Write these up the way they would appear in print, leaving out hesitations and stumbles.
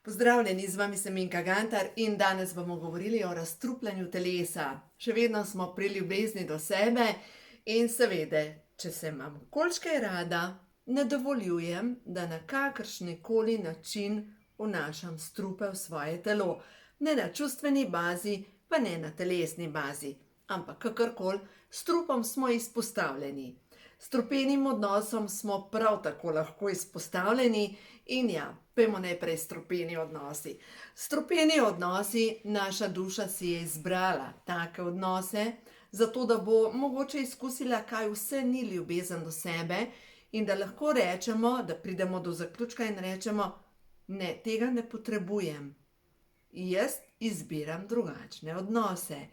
Pozdravljeni, z vami sem Minka Gantar in danes bomo govorili o razstrupljanju telesa. Še vedno smo pri ljubezni do sebe in seveda, če se imam kolikškaj rada, ne dovoljujem, da na kakršnikoli način vnašam strupe v svoje telo. Ne na čustveni bazi, pa ne na telesni bazi, ampak kakorkoli, strupom smo izpostavljeni. Strupenim odnosom smo prav tako lahko izpostavljeni in ja, pojmo najprej strupeni odnosi. Strupeni odnosi, naša duša si je izbrala take odnose, zato da bo mogoče izkusila, kaj vse ni ljubezen do sebe in da lahko rečemo, da pridemo do zaključka in rečemo, ne, tega ne potrebujem. Jaz izbiram drugačne odnose.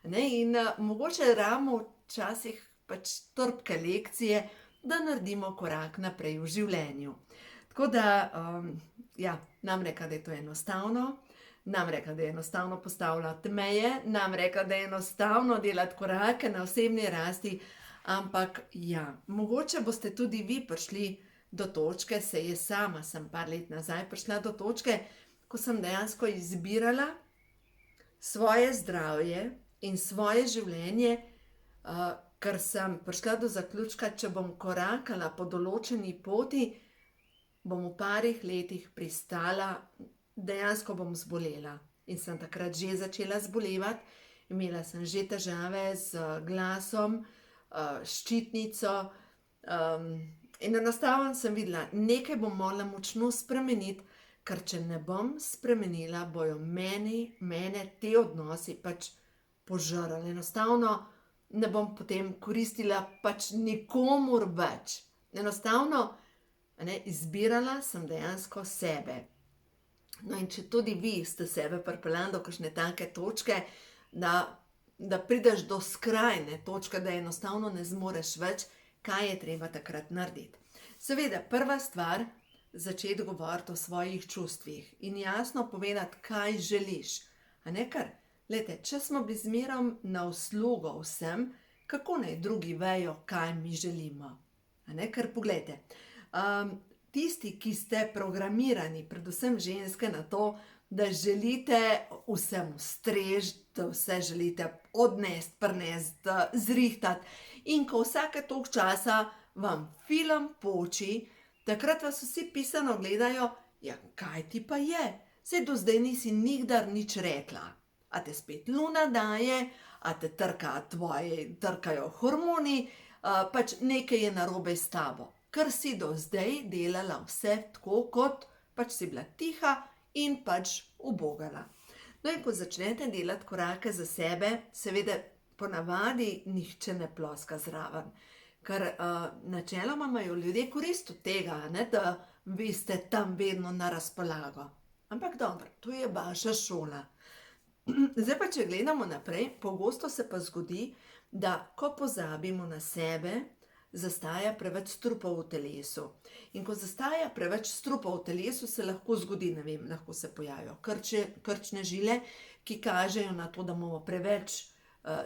In mogoče rabimo včasih pač trpke lekcije, da naredimo korak naprej v življenju. Tako da, nam reka, da je to enostavno, nam reka, da je enostavno postavljati meje, nam reka, da je enostavno delati korake na osebni rasti, ampak ja, mogoče boste tudi vi prišli do točke, saj jaz sama sem par let nazaj prišla do točke, ko sem dejansko izbirala svoje zdravje in svoje življenje, ker sem prišla do zaključka, če bom korakala po določeni poti, bom v parih letih pristala, dejansko bom zbolela. In sem takrat že začela zbolevati, imela sem že težave z glasom, ščitnico, in enostavno sem videla, nekaj bom morala močno spremeniti, ker če ne bom spremenila, bojo mene te odnosi pač požrli. Enostavno ne bom potem koristila pač nikomur več. Enostavno, izbirala sem dejansko sebe. No, in če tudi vi ste sebe pripeljali do kakšne take točke, da prideš do skrajne točke, da enostavno ne zmoreš več, kaj je treba takrat narediti. Seveda, prva stvar, začeti govoriti o svojih čustvih in jasno povedati, kaj želiš. Ker, glejte, če smo bili zmerom na uslugo vsem, kako naj drugi vejo, kaj mi želimo? Ker poglejte, tisti, ki ste programirani, predvsem ženske, na to, da želite vsem ustreči, da vse želite odnesti, prinesti, zrihtati in ko vsake toliko časa vam film poči, takrat vas vsi pisano gledajo, ja, kaj ti pa je? Saj do zdaj nisi nikdar nič rekla. A te spet luna daje, a te trkajo hormoni, pač nekaj je narobe s tabo. Ker si do zdaj delala vse tako, kot pač si bila tiha in pač ubogala. No, in ko začnete delati korake za sebe, seveda ponavadi nihče ne ploska zraven. Ker načeloma imajo ljudje korist od tega, da vi ste tam vedno na razpolago. Ampak dobro, to je vaša šola. Zdaj pa, če gledamo naprej, pogosto se pa zgodi, da ko pozabimo na sebe, zastaja preveč strupov v telesu. In ko zastaja preveč strupov v telesu, se lahko zgodi, lahko se pojavijo krčne žile, ki kažejo na to, da imamo preveč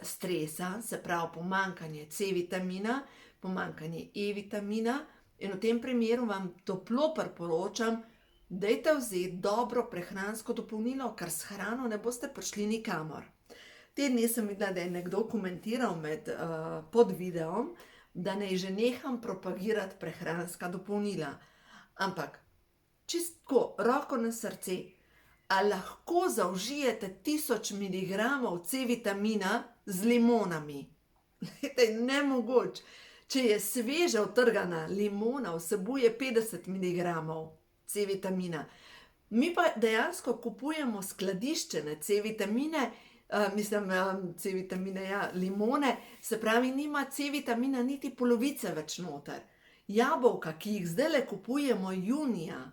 stresa, se pravi pomanjkanje C-vitamina, pomanjkanje E-vitamina, in v tem primeru vam toplo priporočam, dajte vzeti dobro prehransko dopolnilo, ker s hrano ne boste prišli nikamor. Te dni sem videla, da je nekdo komentiral pod videom, da naj že neham propagirati prehranska dopolnila. Ampak, čisto roko na srce, a lahko zaužijete 1000 mg C-vitamina z limonami? Nemogoče. Če je sveže utrgana limona, vsebuje 50 mg C-vitamina. Mi pa dejansko kupujemo skladiščene C-vitamine, limone, se pravi, nima C-vitamina niti polovice več noter. Jabolka, ki jih zdajle kupujemo junija,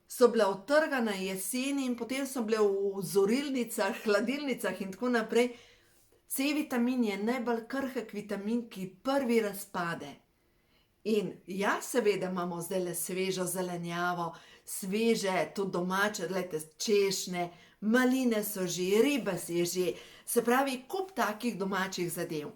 so bila utrgana jeseni in potem so bile v zorilnicah, hladilnicah in tako naprej. C-vitamin je najbolj krhek vitamin, ki prvi razpade. In ja, seveda imamo zdajle svežo zelenjavo, sveže, tudi domače, gledajte, češnje, maline so že, riba je že, se pravi, kup takih domačih zadev.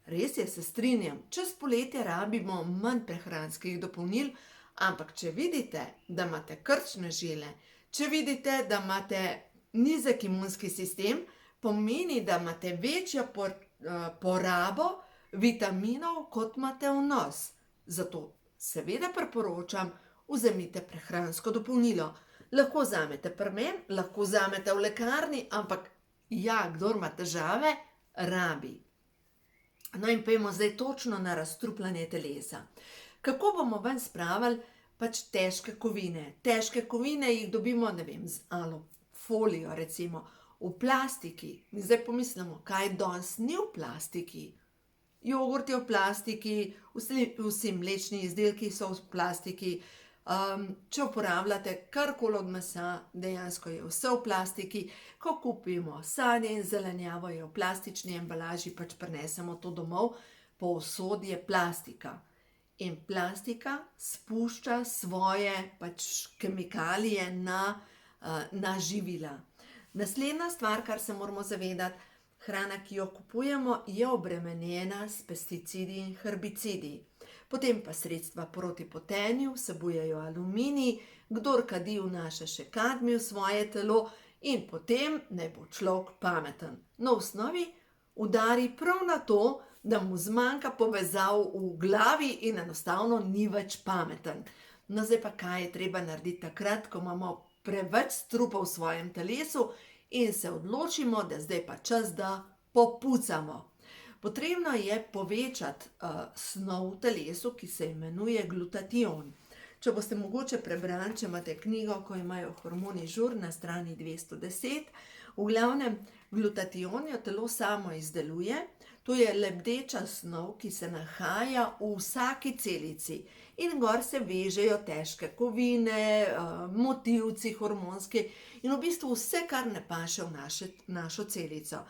Res je, se strinjam, čez poletje rabimo manj prehranskih dopolnil, Ampak če vidite, da imate krčne žile, če vidite, da imate nizek imunski sistem, pomeni, da imate večjo porabo vitaminov, kot imate vnos. Zato seveda priporočam, vzemite prehransko dopolnilo. Lahko vzamete pri meni, lahko vzamete v lekarni, ampak ja, kdor ima težave, rabi. No in pojdimo zdaj točno na razstrupljanje telesa. Kako bomo ven spravili pač težke kovine? Težke kovine jih dobimo, ne vem, z alufolijo recimo, v plastiki. In zdaj pomislimo, kaj danes ni v plastiki. Jogurt je v plastiki, vsi mlečni izdelki so v plastiki. Če uporabljate karkoli od mesa, dejansko je vse v plastiki. Ko kupimo sadje in zelenjavo, je v plastični embalaži, pač prinesemo to domov, povsod je plastika. In plastika spušča svoje pač kemikalije na živila. Naslednja stvar, kar se moramo zavedati, hrana, ki jo kupujemo, je obremenjena s pesticidi in herbicidi. Potem pa sredstva proti potenju vsebujejo aluminij, kdor kadi vnaša še kadmij v svoje telo in potem naj bo človek pameten. No, v osnovi udari prav na to, da mu zmanjka povezav v glavi in enostavno ni več pameten. No, zdaj pa kaj je treba narediti takrat, ko imamo preveč strupa v svojem telesu in se odločimo, da zdaj pa čas, da popucamo. Potrebno je povečati snov v telesu, ki se imenuje glutation. Če boste mogoče prebrali, če imate knjigo, ko imajo hormoni žur na strani 210, v glavnem glutation jo telo samo izdeluje. To je lebdeča snov, ki se nahaja v vsaki celici. In gor se vežejo težke kovine, motilci hormonski in v bistvu vse, kar ne paše v našo celico.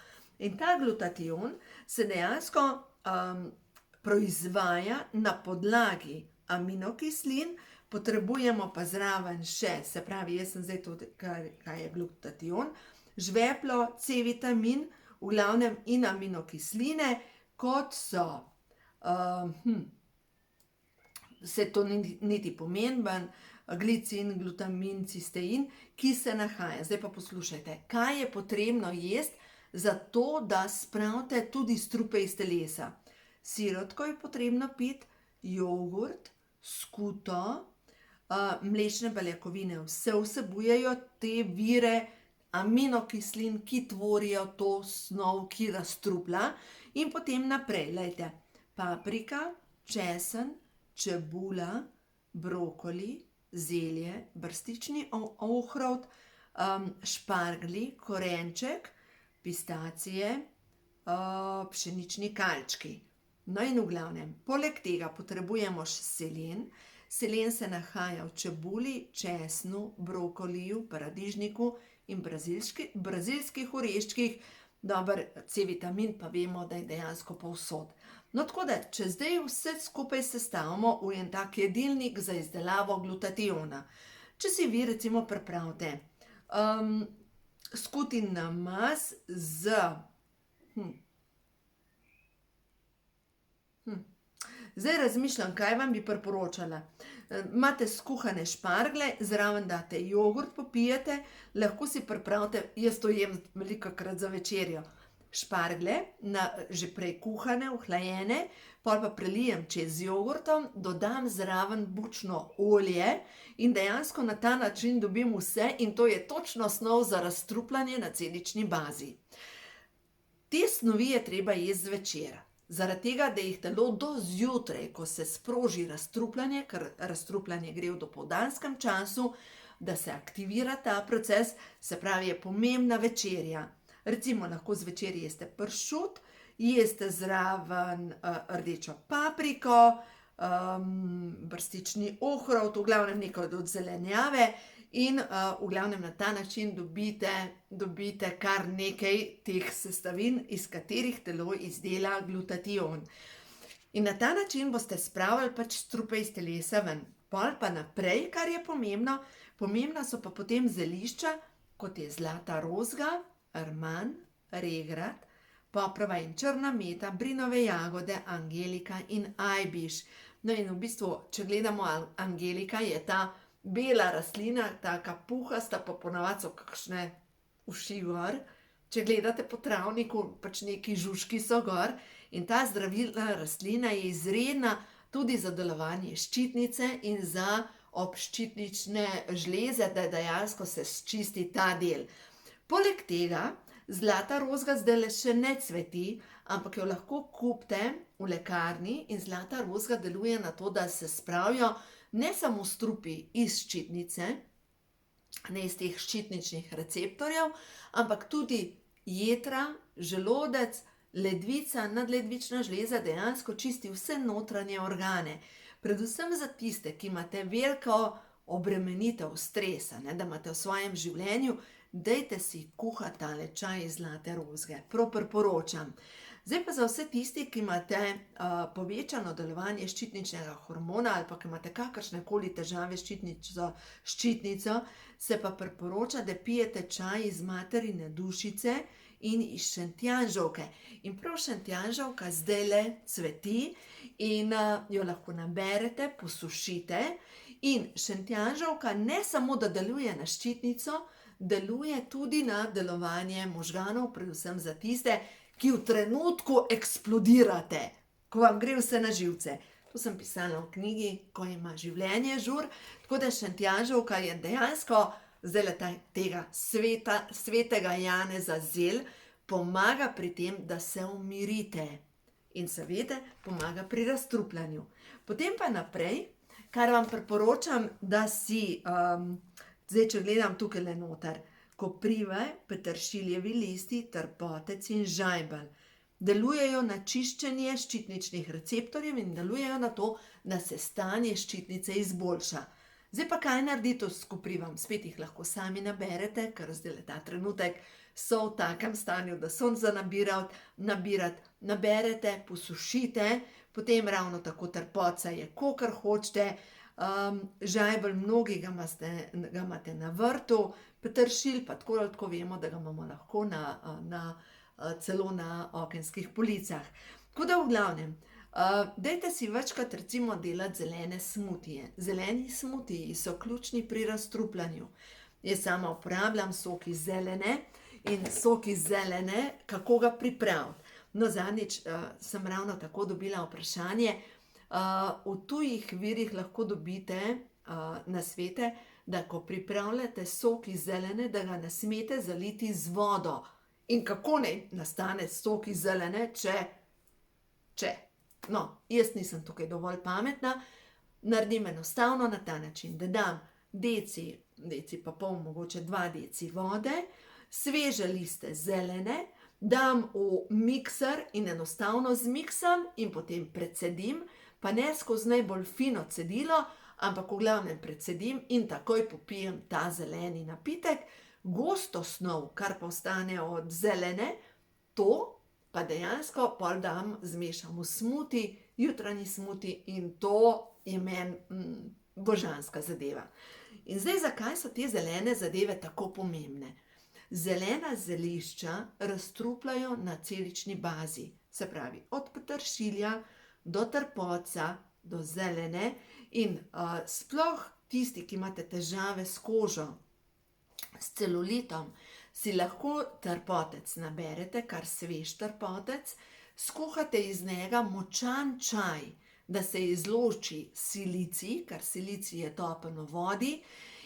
In ta glutation se dejansko proizvaja na podlagi aminokislin, potrebujemo pa zraven še, se pravi, jaz sem zdaj tudi, kaj je glutation, žveplo, C-vitamin, v glavnem in aminokisline, kot so, se to niti pomemben, glicin, glutamin, cistein, ki se nahaja. Zdaj pa poslušajte, kaj je potrebno jesti, zato da spravite tudi strupe iz telesa. Sirotko je potrebno piti, jogurt, skuto, mlečne beljakovine, vse vsebujejo te vire aminokislin, ki tvorijo to snov, ki razstruplja. In potem naprej, glejte, paprika, česen, čebula, brokoli, zelje, brstični ohrovt, šparglji, korenček, pistacije, pšenični kalčki. No in v glavnem, poleg tega potrebujemo še selen. Selen se nahaja v čebuli, česnu, brokoliju, paradižniku in brazilskih oreščkih. Dober C-vitamin pa vemo, da je dejansko povsod. No, tako da, če zdaj vse skupaj sestavimo v en tak jedilnik za izdelavo glutationa. Če si vi recimo pripravite skutin namaz z zdaj razmišljam, kaj vam bi priporočala. Imate skuhane šparglje, zraven date jogurt, popijete, lahko si pripravite, jaz to jem velikokrat za večerjo, šparglje, že prej kuhane, ohlajene, pol pa prelijem čez jogurtom, dodam zraven bučno olje in dejansko na ta način dobim vse in to je točno snov za razstrupljanje na celični bazi. Te snovi je treba jesti zvečer. Zaradi tega, da jih telo do zjutraj, ko se sproži razstrupljanje, ker razstrupljanje gre v dopoldanskem času, da se aktivira ta proces, se pravi, je pomembna večerja. Recimo lahko zvečer jeste pršut, jeste zraven rdečo papriko, brstični ohrovt, v glavnem nekaj od zelenjave in v glavnem na ta način dobite kar nekaj teh sestavin, iz katerih telo izdela glutation. In na ta način boste spravili pač strupe iz telesa ven. Pol pa naprej, kar je pomembno, pomembna so pa potem zelišča, kot je zlata rozga, rman, regrat, poprova in črna meta, brinove jagode, angelika in ajbiš. No in v bistvu, če gledamo angelika, je ta bela rastlina, taka puhasta, pa ponavadi so kakšne uši gor. Če gledate po travniku, pač neki žužki so gor. In ta zdravilna rastlina je izredna tudi za delovanje ščitnice in za obščitnične žleze, da dejansko se sčisti ta del. Poleg tega zlata rozga zdajle še ne cveti, ampak jo lahko kupite v lekarni in zlata rozga deluje na to, da se spravijo ne samo strupi iz ščitnice, ne iz teh ščitničnih receptorjev, ampak tudi jetra, želodec, ledvica, nadledvična žleza dejansko čisti vse notranje organe. Predvsem za tiste, ki imate veliko obremenitev, stresa, da imate v svojem življenju, dajte si kuhati tale čaj iz zlate rozge. Prav priporočam. Zdaj pa za vse tisti, ki imate povečano delovanje ščitničnega hormona ali pa ki imate kakršnekoli težave s ščitnico, se pa priporoča, da pijete čaj iz materine dušice in iz šentjanževke. In prav šentjanževka zdajle cveti in jo lahko naberete, posušite. In šentjanževka ne samo, da deluje na ščitnico, deluje tudi na delovanje možganov, predvsem za tiste, ki v trenutku eksplodirate, ko vam gre vse na živce. To sem pisala v knjigi, Ko ima življenje žur, tako da šentjanževka je dejansko zdajle tega svetega Janeza zel, pomaga pri tem, da se umirite. In seveda pomaga pri razstrupljanju. Potem pa naprej, kar vam priporočam, da si, zdaj če gledam tukaj le noter, koprive, peteršiljevi listi, trpotec in žajbelj. Delujejo na čiščenje ščitničnih receptorjev in delujejo na to, da se stanje ščitnice izboljša. Zdaj pa kaj narediti s koprivom? Spet jih lahko sami naberete, ker zdaj ta trenutek so v takem stanju, da so za nabirati. Naberete, posušite, potem ravno tako trpoca je, kakor hočete. Žajbelj mnogi ga imate na vrtu, peteršilj pa tako ali tako vemo, da ga imamo lahko celo na okenskih policah. Tako da v glavnem, dajte si večkrat recimo delati zelene smutije. Zeleni smutiji so ključni pri razstrupljanju. Jaz sama uporabljam sok iz zelene in sok iz zelene, kako ga pripraviti. No, zadnjič sem ravno tako dobila vprašanje, v tujih virih lahko dobite nasvete, da ko pripravljate sok iz zelene, da ga ne smete zaliti z vodo. In kako naj nastane sok iz zelene, če. No, jaz nisem tukaj dovolj pametna, naredim enostavno na ta način, da dam deci pa pol, mogoče 2 deci vode, sveže liste zelene, dam v mikser in enostavno zmiksam in potem precedim, pa ne skozi najbolj fino cedilo, ampak v glavnem precedim in takoj popijem ta zeleni napitek. Gosto snov, kar pa ostane od zelene, to pa dejansko pol dam, zmešam v smuti, jutranji smuti in to je meni božanska zadeva. In zdaj, zakaj so te zelene zadeve tako pomembne? Zelena zelišča razstrupljajo na celični bazi, se pravi od peteršilja do trpoca, do zelene in sploh tisti, ki imate težave s kožo, s celulitom, si lahko trpotec naberete, kar svež trpotec, skuhate iz njega močan čaj, da se izloči silicij, ker silicij je topen v vodi,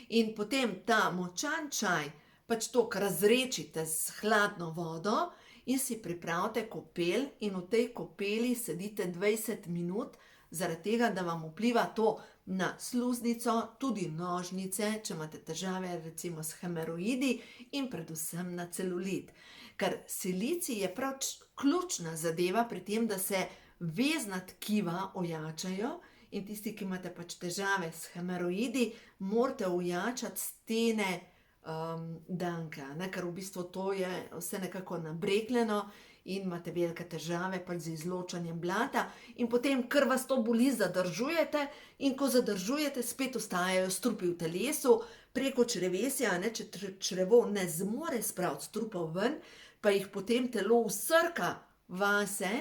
in potem ta močan čaj pač toliko razredčite s hladno vodo in si pripravite kopel in v tej kopeli sedite 20 minut, zaradi tega, da vam vpliva to na sluznico, tudi nožnice, če imate težave recimo s hemoroidi in predvsem na celulit. Ker silicij je prav ključna zadeva pri tem, da se vezna tkiva ojačajo in tisti, ki imate pač težave s hemoroidi, morate ojačati stene danka, ker v bistvu to je vse nekako nabrekljeno in imate velike težave pač z izločanjem blata in potem, ker vas to boli, zadržujete in ko zadržujete, spet ostajajo strupi v telesu, preko črevesja, če črevo ne zmore spraviti strupov ven, pa jih potem telo vsrka vase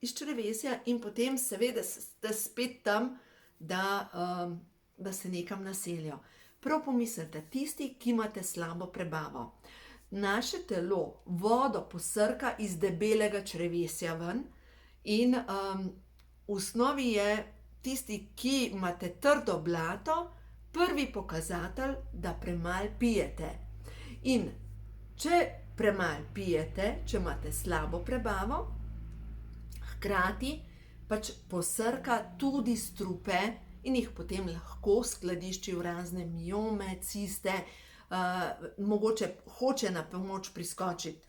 iz črevesja in potem seveda ste spet tam, da se nekam naselijo. Prav pomislite, tisti, ki imate slabo prebavo. Naše telo vodo posrka iz debelega črevesja ven in v osnovi je tisti, ki imate trdo blato, prvi pokazatelj, da premalo pijete. In če premalo pijete, če imate slabo prebavo, hkrati pač posrka tudi strupe in jih potem lahko skladišči v razne miome, ciste, mogoče hoče na pomoč priskočiti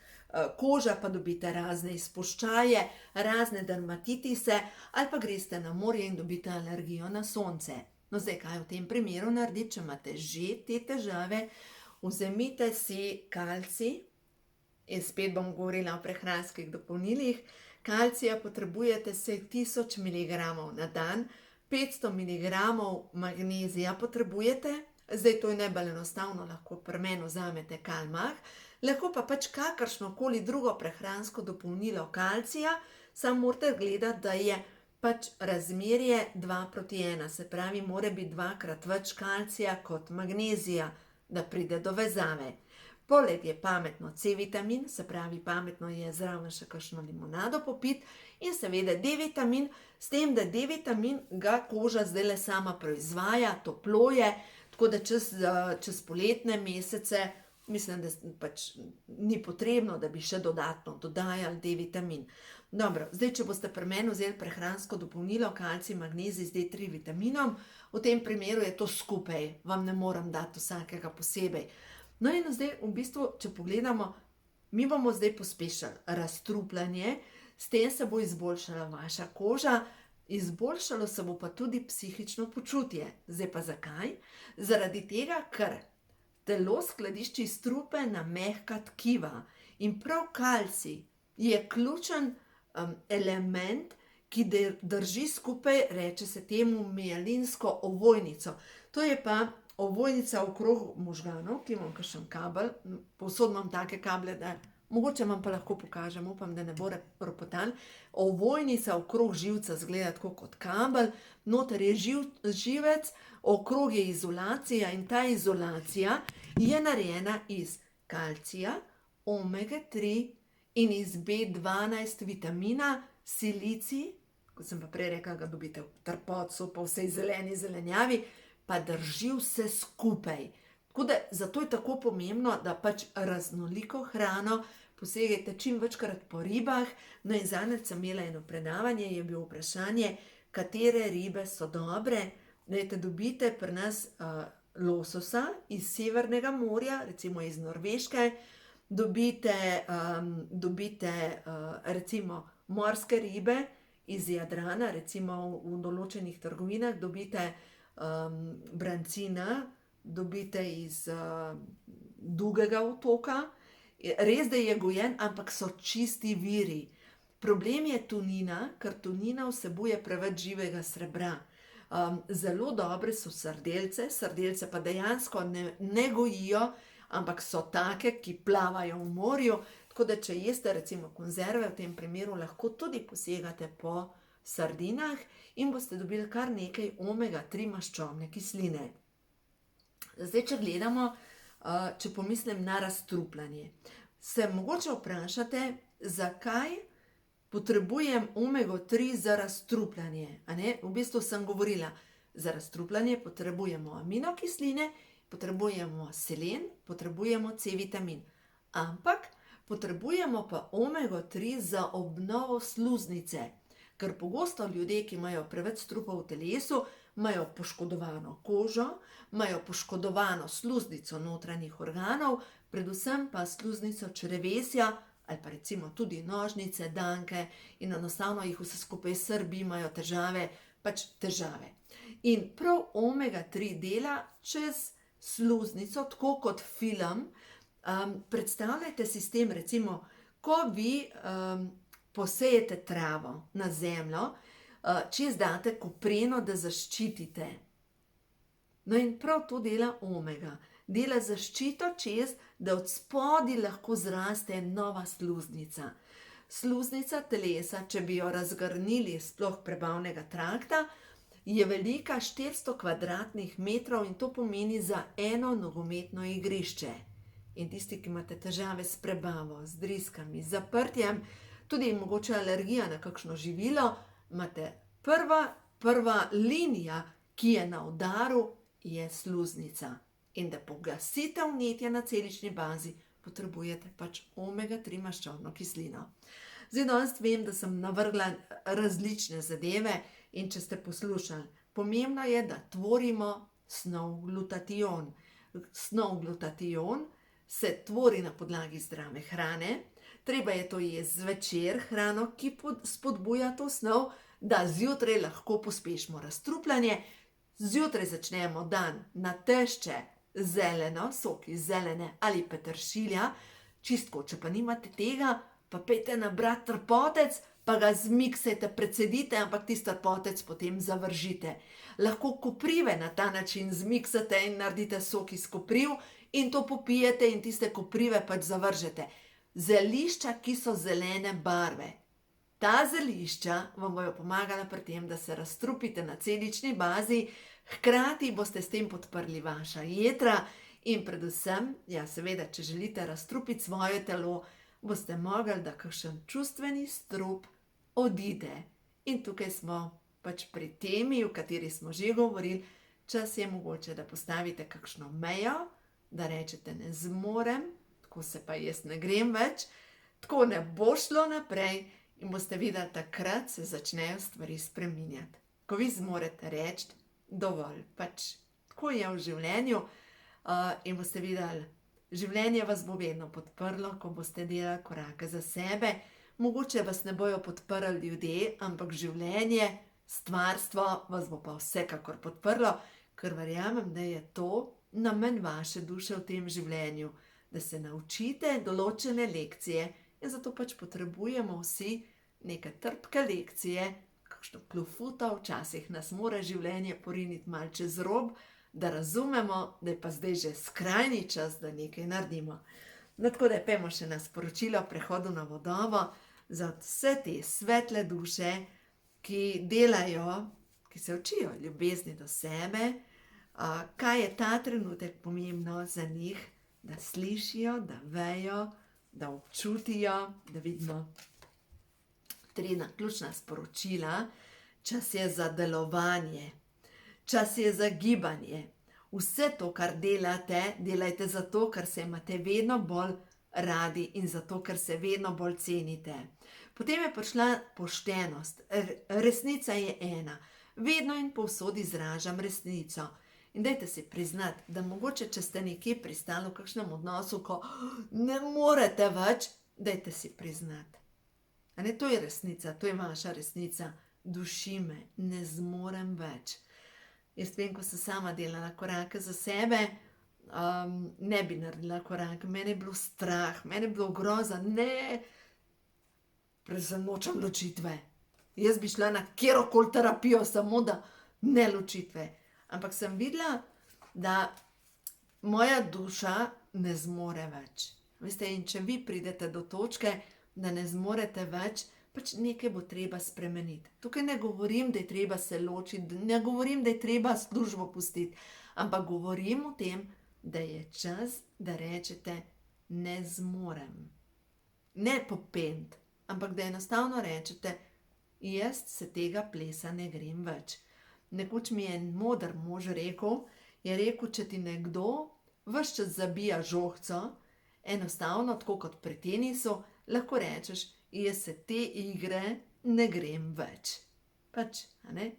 koža, pa dobite razne izpuščaje, razne dermatitise, ali pa greste na morje in dobite alergijo na sonce. No, zdaj, kaj v tem primeru narediti, če imate že te težave? Vzemite si kalcij, in spet bom govorila o prehranskih dopolnilih. Kalcija potrebujete vsaj 1000 mg na dan, 500 mg magnezija potrebujete. Zdaj, to je najbolj enostavno, lahko pri meni vzamete Kalmah, lahko pa pač kakršnokoli drugo prehransko dopolnilo kalcija, samo morate gledati, da je pač razmerje 2:1, se pravi, mora biti 2-krat več kalcija kot magnezija, da pride do vezave. Poleg je pametno C-vitamin, se pravi, pametno je zraven še kakšno limonado popiti in seveda D-vitamin, s tem, da D-vitamin ga koža zdajle sama proizvaja, toplo je, tako da čez poletne mesece mislim, da pač ni potrebno, da bi še dodatno dodajali D-vitamin. Dobro, zdaj, če boste pri meni vzeli prehransko dopolnilo kalcij, magnezij z D3 vitaminom, v tem primeru je to skupaj, vam ne morem dati vsakega posebej. No in zdaj, v bistvu, če pogledamo, mi bomo zdaj pospešili razstrupljanje, s tem se bo izboljšala vaša koža, izboljšalo se bo pa tudi psihično počutje. Zdaj pa zakaj? Zaradi tega, ker telo skladišči strupe na mehka tkiva in prav kalcij je ključen element, ki drži skupaj, reče se temu mielinsko ovojnico. To je pa ovojnica okrog možganov, ki imam kakšen kabel, povsod imam take kable, da mogoče vam pa lahko pokažem, upam, da ne bo ropotan. Ovojnica okrog živca izgleda tako kot kabel, noter je živec, okrog je izolacija in ta izolacija je narejena iz kalcija, omega 3 in iz B12 vitamina, silicij, kot sem pa prej rekla, ga dobite v trpotcu, pa vsej zeleni zelenjavi, pa drži vse skupaj. Tako da zato je tako pomembno, da pač raznoliko hrano posegajte čim večkrat po ribah. No in zadnjič sem imela eno predavanje, je bilo vprašanje, katere ribe so dobre. Dajte, dobite pri nas lososa iz Severnega morja, recimo iz Norveške, dobite recimo morske ribe iz Jadrana, recimo v določenih trgovinah dobite brancina, dobite iz Dugega otoka. Res, da je gojen, ampak so čisti viri. Problem je tunina, ker tunina vsebuje preveč živega srebra. Zelo dobre so sardelce, sardelce pa dejansko ne gojijo, ampak so take, ki plavajo v morju, tako da če jeste recimo konzerve, v tem primeru lahko tudi posegate po sardinah in boste dobili kar nekaj omega 3 maščobne kisline. Zdaj, če gledamo, če pomislim na razstrupljanje, se mogoče vprašate, zakaj potrebujem omega 3 za razstrupljanje. V bistvu sem govorila, za razstrupljanje potrebujemo aminokisline, potrebujemo selen, potrebujemo C-vitamin. Ampak potrebujemo pa omega 3 za obnovo sluznice, ker pogosto ljudje, ki imajo preveč strupa v telesu, imajo poškodovano kožo, imajo poškodovano sluznico notranjih organov, predvsem pa sluznico črevesja ali pa recimo tudi nožnice, danke in enostavno jih vse skupaj srbi, imajo težave. In prav omega 3 dela čez sluznico, tako kot film. Predstavljajte si s tem, recimo, ko vi posejete travo na zemljo, čez date kopreno, da zaščitite. No in prav to dela omega. Dela zaščito čez, da od spodaj lahko zraste nova sluznica. Sluznica telesa, če bi jo razgrnili sploh prebavnega trakta, je velika 400 kvadratnih metrov in to pomeni za eno nogometno igrišče. In tisti, ki imate težave s prebavo, z driskami, z zaprtjem, tudi mogoče alergija na kakšno živilo, imate prva linija, ki je na udaru, je sluznica. In da poglasite vnetje na celični bazi, potrebujete pač omega-3 maščobno kislino. Zdaj, danes vem, da sem navrgla različne zadeve in če ste poslušali, pomembno je, da tvorimo snov glutatijon. Snov glutatijon se tvori na podlagi zdrave hrane, treba je to jesti zvečer hrano, ki spodbuja to snov, da zjutraj lahko pospešimo razstrupljanje, zjutraj začnemo dan na tešče zeleno, sok iz zelene ali peteršilja, čistko, če pa nimate tega, pa pejte nabrati trpotec, pa ga zmiksajte, precedite, ampak tisti trpotec potem zavržite. Lahko koprive na ta način zmiksate in naredite sok iz kopriv in to popijete in tiste koprive pač zavržete. Zelišča, ki so zelene barve. Ta zelišča vam bojo pomagala pri tem, da se razstrupite na celični bazi, hkrati boste s tem podprli vaša jetra in predvsem, ja seveda, če želite razstrupiti svoje telo, boste mogli, da kakšen čustveni strup odide. In tukaj smo pač pri temi, o kateri smo že govorili, čas je mogoče, da postavite kakšno mejo, da rečete ne zmorem, tako se pa jaz ne grem več, tako ne bo šlo naprej in boste videli, takrat se začnejo stvari spreminjati. Ko vi zmorete reči, dovolj, pač tako je v življenju in boste videli, življenje vas bo vedno podprlo, ko boste delali korake za sebe. Mogoče vas ne bojo podprli ljudje, ampak življenje, stvarstvo vas bo pa vsekakor podprlo, ker verjamem, da je to namen vaše duše v tem življenju, da se naučite določene lekcije in zato pač potrebujemo vsi neke trpke lekcije, kakšno klofuta, včasih nas mora življenje poriniti mal čez rob, da razumemo, da je pa zdaj že skrajni čas, da nekaj naredimo. No, tako da pojmo še na sporočilo prehodu na vodovo za vse te svetle duše, ki delajo, ki se učijo ljubezni do sebe, kaj je ta trenutek pomembno za njih, da slišijo, da vejo, da občutijo, da vidimo 3 naključna sporočila. Čas je za delovanje, čas je za gibanje. Vse to, kar delate, delajte zato, ker se imate vedno bolj radi in zato, ker se vedno bolj cenite. Potem je prišla poštenost. Resnica je ena. Vedno in povsod izražam resnico. In dajte si priznati, da mogoče, če ste nekje pristali v kakšnem odnosu, ko ne morete več, dajte si priznati. A ne, to je resnica, to je vaša resnica. Duši me, ne zmorem več. Jaz vem, ko sem sama delala korake za sebe, ne bi naredila korak. Mene je bilo strah, mene je bilo groza, ne, nočem ločitve. Jaz bi šla na kjerokoli terapijo, samo da ne ločitve. Ampak sem videla, da moja duša ne zmore več. Veste, in če vi pridete do točke, da ne zmorete več, pač nekaj bo treba spremeniti. Tukaj ne govorim, da je treba se ločiti, ne govorim, da je treba službo pustiti, ampak govorim o tem, da je čas, da rečete ne zmorem. Ne popent, ampak da enostavno rečete, jaz se tega plesa ne grem več. Nekoč mi je en moder mož rekel, je rekel, če ti nekdo ves čas zabija žogico, enostavno, tako kot pri tenisu, lahko rečeš, jaz se te igre ne grem več. Pač, a ne?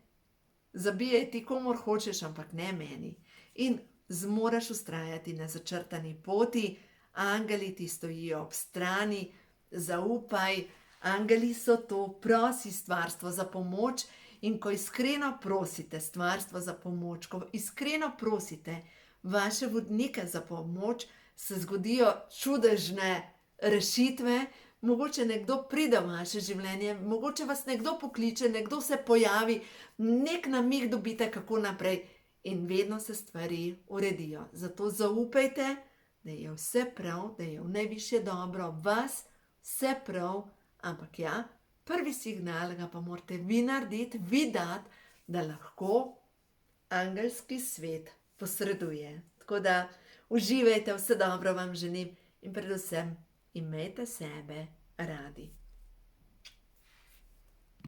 Zabijaj ti komur hočeš, ampak ne meni. In zmoreš vztrajati na začrtani poti, angeli ti stojijo ob strani, zaupaj, angeli so to, prosi stvarstvo za pomoč in ko iskreno prosite stvarstvo za pomoč, ko iskreno prosite vaše vodnike za pomoč, se zgodijo čudežne rešitve, mogoče nekdo pride v vaše življenje, mogoče vas nekdo pokliče, nekdo se pojavi, nek namig dobite, kako naprej in vedno se stvari uredijo. Zato zaupajte, da je vse prav, da je v najvišje dobro vas, vse prav, ampak ja, prvi signal ga pa morate vi narediti, vi dati, da lahko angelski svet posreduje. Tako da uživajte, vse dobro vam želim in predvsem imejte sebe radi.